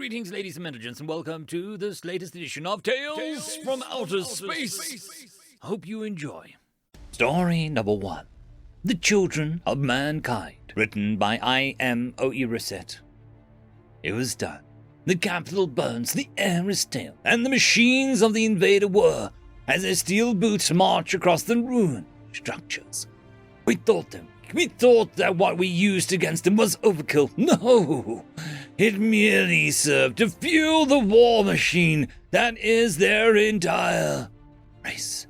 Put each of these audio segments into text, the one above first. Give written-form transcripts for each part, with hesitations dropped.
Greetings, ladies and gentlemen, and welcome to this latest edition of Tales from Outer Space. I hope you enjoy. Story number 1. The Children of Mankind, written by I.M. Oiriset. It was done. The capital burns, the air is stale, and the machines of the invader whir as their steel boots march across the ruined structures. We thought that what we used against them was overkill. No, it merely served to fuel the war machine that is their entire race.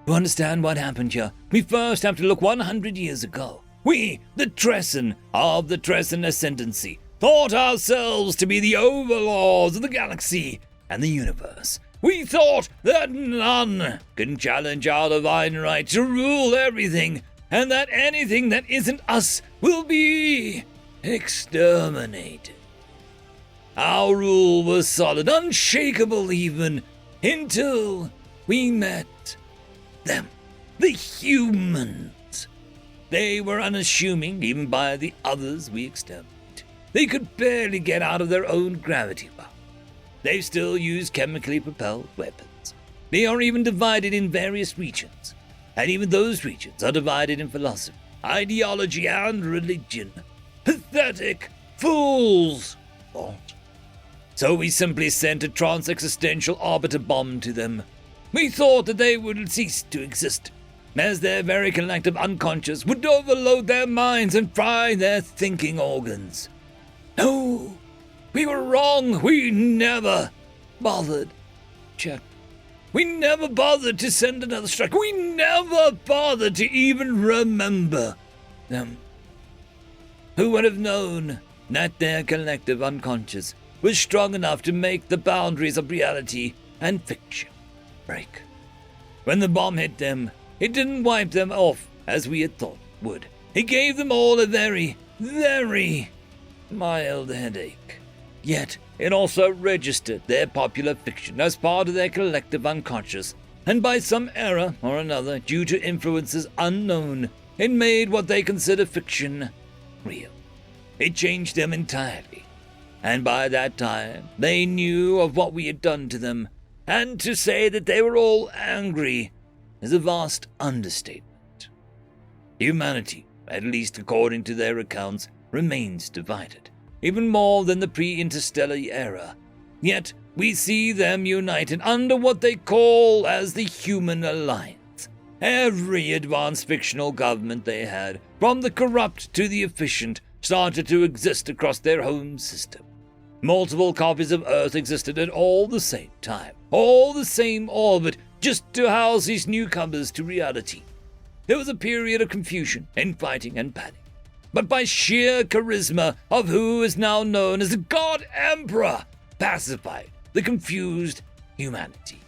To understand what happened here, we first have to look 100 years ago. We, the Tresson of the Tresson Ascendancy, thought ourselves to be the overlords of the galaxy and the universe. We thought that none can challenge our divine right to rule everything, and that anything that isn't us will be exterminated. Our rule was solid, unshakable even, until we met them, the humans. They were unassuming, even by the others we exterminated. They could barely get out of their own gravity well. They still use chemically propelled weapons. They are even divided in various regions. And even those regions are divided in philosophy, ideology, and religion. Pathetic fools! Thought. So we simply sent a trans-existential orbiter bomb to them. We thought that they would cease to exist, as their very collective unconscious would overload their minds and fry their thinking organs. No, we were wrong. We never bothered. Check. We never bothered to send another strike. We never bothered to even remember them. Who would have known that their collective unconscious was strong enough to make the boundaries of reality and fiction break? When the bomb hit them, it didn't wipe them off as we had thought it would. It gave them all a very, very mild headache. Yet, it also registered their popular fiction as part of their collective unconscious, and by some error or another, due to influences unknown, it made what they consider fiction real. It changed them entirely, and by that time, they knew of what we had done to them, and to say that they were all angry is a vast understatement. Humanity, at least according to their accounts, remains divided, even more than the pre-interstellar era. Yet, we see them united under what they call as the Human Alliance. Every advanced fictional government they had, from the corrupt to the efficient, started to exist across their home system. Multiple copies of Earth existed at all the same time, all the same orbit, just to house these newcomers to reality. There was a period of confusion, infighting, and panic. But by sheer charisma of who is now known as the God Emperor, pacified the confused humanity.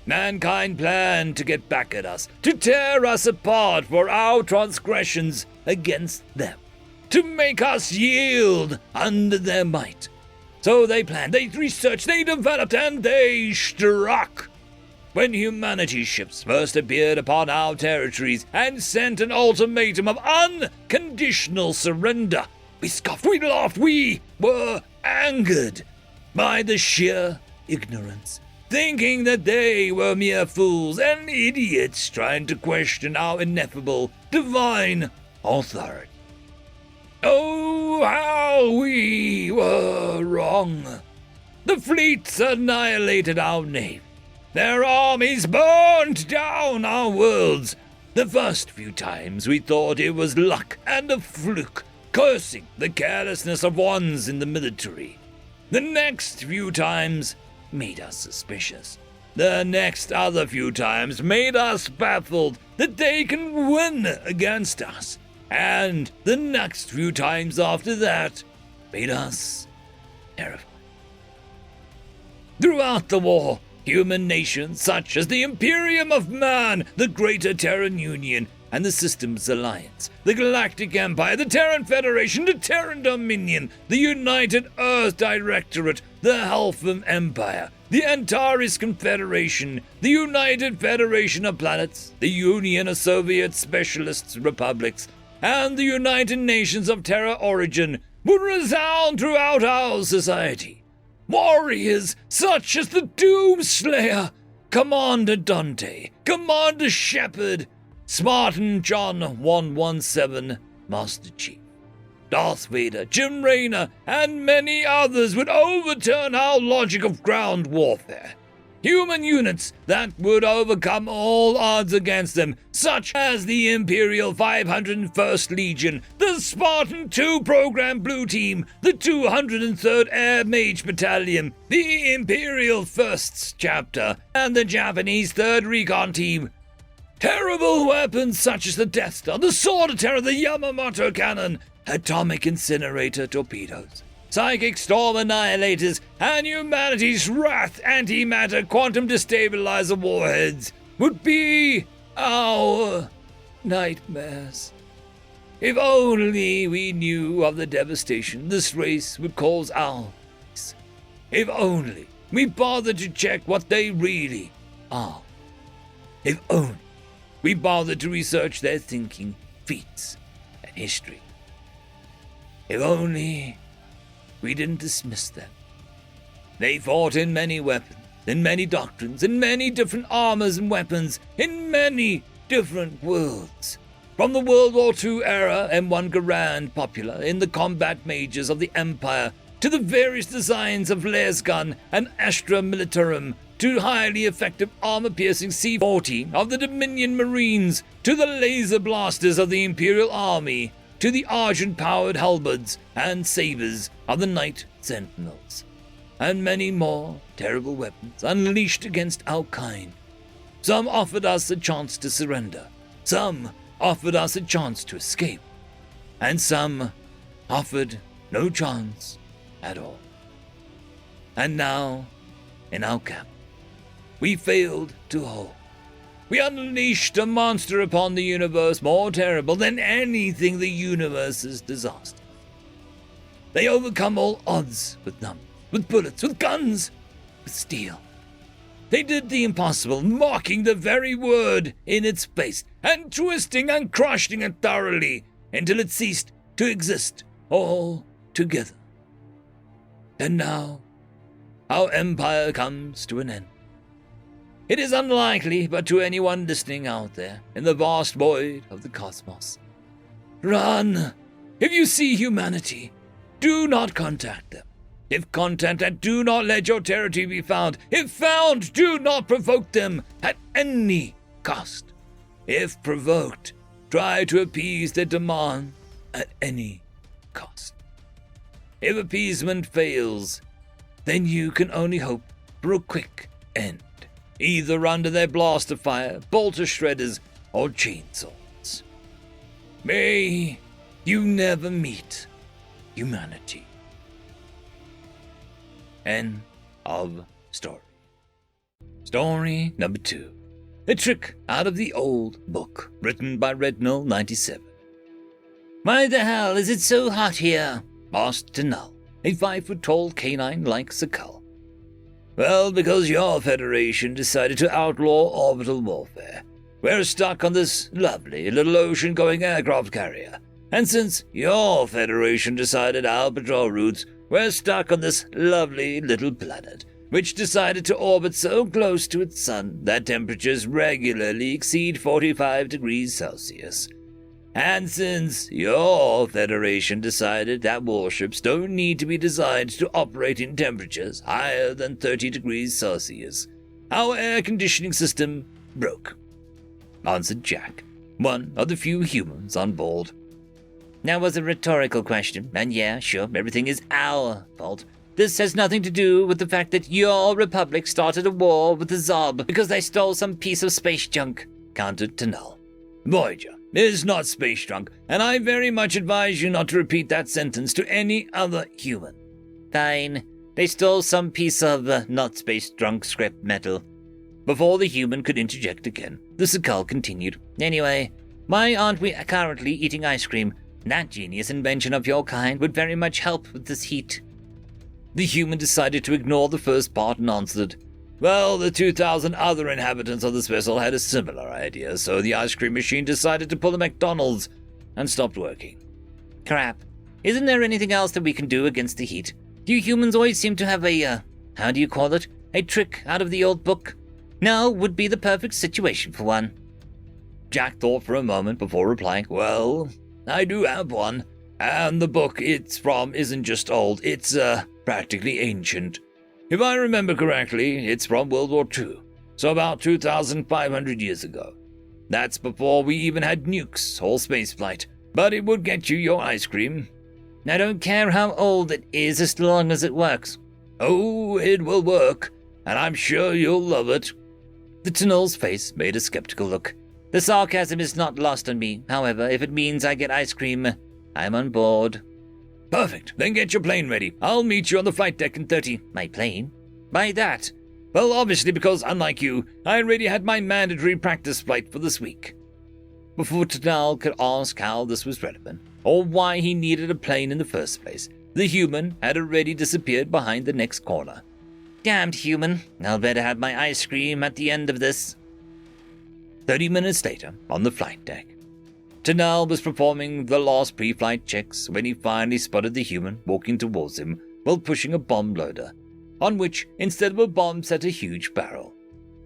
Mankind planned to get back at us, to tear us apart for our transgressions against them, to make us yield under their might. So they planned, they researched, they developed, and they struck. When humanity's ships first appeared upon our territories and sent an ultimatum of unconditional surrender, we scoffed, we laughed, we were angered by the sheer ignorance, thinking that they were mere fools and idiots trying to question our ineffable divine authority. Oh, how we were wrong. The fleets annihilated our navy. Their armies burned down our worlds. The first few times we thought it was luck and a fluke, cursing the carelessness of ones in the military. The next few times made us suspicious. The next other few times made us baffled that they can win against us. And the next few times after that made us terrified. Throughout the war, human nations such as the Imperium of Man, the Greater Terran Union, and the Systems Alliance, the Galactic Empire, the Terran Federation, the Terran Dominion, the United Earth Directorate, the Halfam Empire, the Antares Confederation, the United Federation of Planets, the Union of Soviet Specialist Republics, and the United Nations of Terra Origin would resound throughout our society. Warriors such as the Doomslayer, Commander Dante, Commander Shepard, Spartan John 117, Master Chief, Darth Vader, Jim Raynor, and many others would overturn our logic of ground warfare. Human units that would overcome all odds against them, such as the Imperial 501st Legion, the Spartan 2 Program Blue Team, the 203rd Air Mage Battalion, the Imperial 1st Chapter, and the Japanese 3rd Recon Team. Terrible weapons such as the Death Star, the Sword of Terror, the Yamamoto Cannon, Atomic Incinerator Torpedoes, Psychic Storm Annihilators, and Humanity's Wrath Antimatter Quantum Destabilizer Warheads would be our nightmares. If only we knew of the devastation this race would cause our race. If only we bothered to check what they really are. If only we bothered to research their thinking, feats, and history. If only we didn't dismiss them. They fought in many weapons, in many doctrines, in many different armors and weapons, in many different worlds. From the World War II era, M1 Garand popular in the combat mages of the Empire, to the various designs of Lasgun and Astra Militarum, to highly effective armor-piercing C-40 of the Dominion Marines, to the laser blasters of the Imperial Army, to the Argent-powered halberds and sabers of the Night Sentinels, and many more terrible weapons unleashed against our kind. Some offered us a chance to surrender, some offered us a chance to escape, and some offered no chance at all. And now, in our camp, we failed to hold. We unleashed a monster upon the universe more terrible than anything the universe has disastered. They overcome all odds with numbers, with bullets, with guns, with steel. They did the impossible, mocking the very word in its face, and twisting and crushing it thoroughly until it ceased to exist altogether. And now, our empire comes to an end. It is unlikely, but to anyone listening out there in the vast void of the cosmos, run! If you see humanity, do not contact them. If contacted, do not let your territory be found. If found, do not provoke them at any cost. If provoked, try to appease their demand at any cost. If appeasement fails, then you can only hope for a quick end, either under their blaster fire, bolter shredders, or chainsaws. May you never meet humanity. End of story. Story number 2. A trick out of the old book, written by Rednull 97. Why the hell is it so hot here? Asked Null, a 5-foot-tall canine-like Sakal. Well, because your Federation decided to outlaw orbital warfare. We're stuck on this lovely little ocean-going aircraft carrier. And since your Federation decided our patrol routes, we're stuck on this lovely little planet, which decided to orbit so close to its sun that temperatures regularly exceed 45 degrees Celsius. And since your Federation decided that warships don't need to be designed to operate in temperatures higher than 30 degrees Celsius, our air conditioning system broke, answered Jack, one of the few humans on board. That was a rhetorical question, and yeah, sure, everything is our fault. This has nothing to do with the fact that your republic started a war with the Zob because they stole some piece of space junk, countered Tanel. Voyager is not space junk, and I very much advise you not to repeat that sentence to any other human. Fine. They stole some piece of not space junk scrap metal. Before the human could interject again, the Sakal continued. Anyway, why aren't we currently eating ice cream? That genius invention of your kind would very much help with this heat. The human decided to ignore the first part and answered, well, the 2,000 other inhabitants of this vessel had a similar idea, so the ice cream machine decided to pull a McDonald's and stopped working. Crap. Isn't there anything else that we can do against the heat? You humans always seem to have a, how do you call it? A trick out of the old book. Now would be the perfect situation for one. Jack thought for a moment before replying, well, I do have one. And the book it's from isn't just old, it's, practically ancient. If I remember correctly, it's from World War II, so about 2,500 years ago. That's before we even had nukes or spaceflight, but it would get you your ice cream. I don't care how old it is as long as it works. Oh, it will work, and I'm sure you'll love it. The Tunnel's face made a skeptical look. The sarcasm is not lost on me, however, if it means I get ice cream, I'm on board. Perfect, then get your plane ready. I'll meet you on the flight deck in 30. My plane? By that? Well, obviously because, unlike you, I already had my mandatory practice flight for this week. Before Tunnel could ask how this was relevant, or why he needed a plane in the first place, the human had already disappeared behind the next corner. Damned human, I'll better have my ice cream at the end of this. 30 minutes later, on the flight deck, Tunnel was performing the last pre-flight checks when he finally spotted the human walking towards him while pushing a bomb loader, on which, instead of a bomb, sat a huge barrel.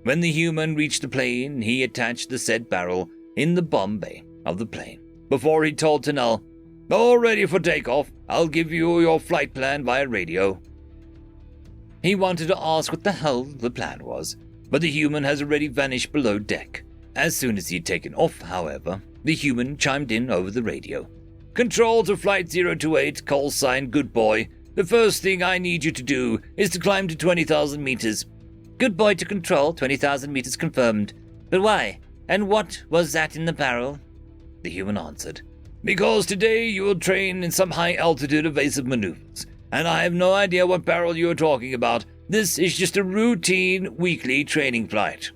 When the human reached the plane, he attached the said barrel in the bomb bay of the plane, before he told Tunnel, all ready for takeoff, I'll give you your flight plan via radio. He wanted to ask what the hell the plan was, but the human has already vanished below deck. As soon as he had taken off, however, the human chimed in over the radio. Control to Flight 028, call sign Good Boy. The first thing I need you to do is to climb to 20,000 meters. Good Boy to Control, 20,000 meters confirmed. But why? And what was that in the barrel? The human answered. Because today you will train in some high-altitude evasive maneuvers, and I have no idea what barrel you are talking about. This is just a routine weekly training flight.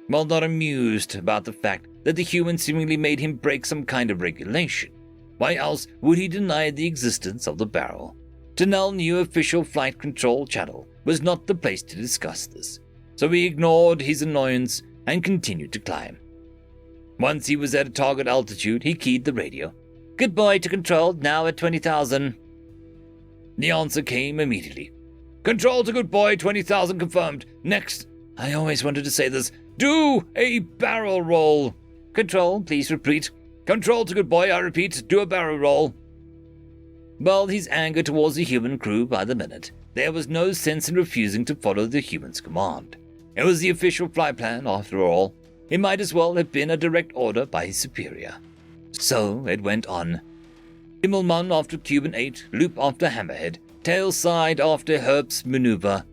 While not amused about the fact that the human seemingly made him break some kind of regulation, why else would he deny the existence of the barrel? Tunnel knew official flight control channel was not the place to discuss this, so he ignored his annoyance and continued to climb. Once he was at a target altitude, he keyed the radio. Good Boy to Control, now at 20,000. The answer came immediately. Control to Good Boy, 20,000 confirmed. Next, I always wanted to say this, do a barrel roll. Control, please repeat. Control to Good Boy, I repeat, do a barrel roll. Well, his anger towards the human grew by the minute. There was no sense in refusing to follow the human's command. It was the official flight plan, after all. It might as well have been a direct order by his superior. So it went on. Himmelmann after Cuban 8, loop after Hammerhead, tail side after Herb's maneuver.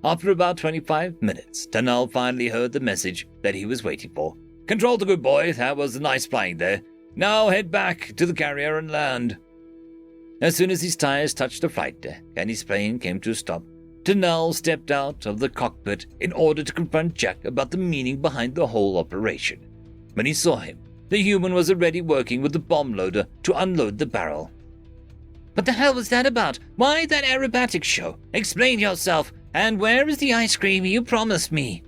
After about 25 minutes, Tunnel finally heard the message that he was waiting for. Control to Good Boy, that was nice flying there. Now head back to the carrier and land. As soon as his tires touched the flight deck and his plane came to a stop, Tunnel stepped out of the cockpit in order to confront Jack about the meaning behind the whole operation. When he saw him, the human was already working with the bomb loader to unload the barrel. What the hell was that about? Why that aerobatic show? Explain yourself, and where is the ice cream you promised me?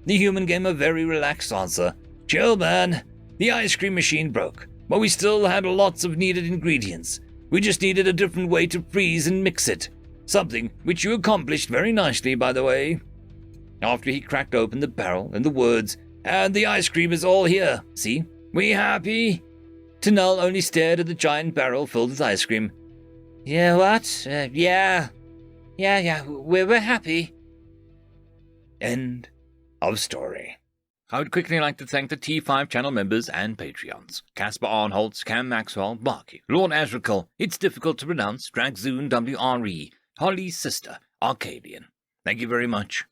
The human gave a very relaxed answer. Chill, man. The ice cream machine broke, but we still had lots of needed ingredients. We just needed a different way to freeze and mix it. Something which you accomplished very nicely, by the way. After he cracked open the barrel and the words, and the ice cream is all here, see? We happy? Tunnel only stared at the giant barrel filled with ice cream. Yeah, what? Yeah, we're happy. End of story. I would quickly like to thank the T5 channel members and Patreons. Casper Arnholtz, Cam Maxwell, Barky, Lord Azrakal, It's Difficult to Pronounce, Dragzoon WRE, Holly's Sister, Arcadian. Thank you very much.